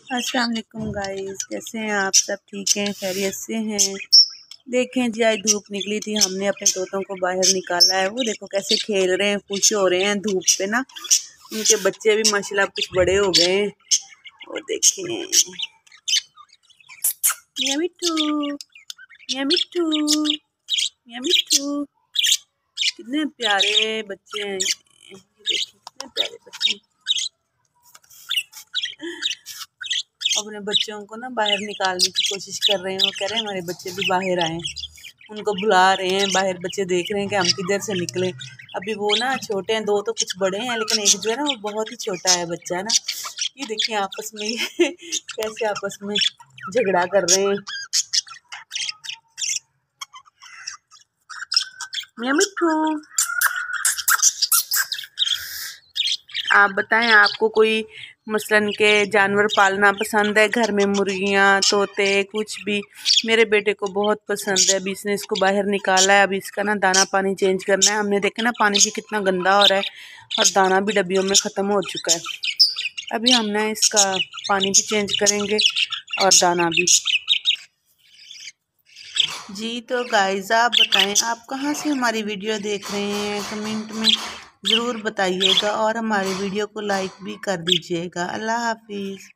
अस्सलाम वालेकुम गाइस, कैसे हैं आप? सब ठीक हैं, खैरियत से हैं? देखें जी, आज धूप निकली थी, हमने अपने तोतों को बाहर निकाला है। वो देखो कैसे खेल रहे हैं, खुश हो रहे हैं धूप पे ना। उनके बच्चे भी माशाल्लाह कुछ बड़े हो गए हैं। और देखें, मिया मिट्ठू, मिया मिट्ठू, मिया मिट्ठू, कितने प्यारे बच्चे हैं। ये देखिए कितने प्यारे बच्चे हैं। अपने बच्चों को ना बाहर निकालने की कोशिश कर रहे हैं। वो कह रहे हैं हमारे बच्चे भी बाहर आएँ। उनको बुला रहे हैं, बाहर बच्चे देख रहे हैं कि हम किधर से निकलें। अभी वो ना छोटे हैं, 2 तो कुछ बड़े हैं, लेकिन एक जो है ना वो बहुत ही छोटा है बच्चा ना। ये देखिए आपस में ये कैसे आपस में झगड़ा कर रहे हैं। मिया मिट्ठू, आप बताएं, आपको कोई मसलन के जानवर पालना पसंद है? घर में मुर्गियाँ, तोते, कुछ भी। मेरे बेटे को बहुत पसंद है। अभी इसने इसको बाहर निकाला है। अभी इसका ना दाना पानी चेंज करना है। हमने देखा ना पानी भी कितना गंदा हो रहा है और दाना भी डब्बियों में ख़त्म हो चुका है। अभी हम ना इसका पानी भी चेंज करेंगे और दाना भी। जी तो गाइस, आप बताएं, आप कहाँ से हमारी वीडियो देख रहे हैं? कमेंट में ज़रूर बताइएगा और हमारी वीडियो को लाइक भी कर दीजिएगा। अल्लाह हाफिज़।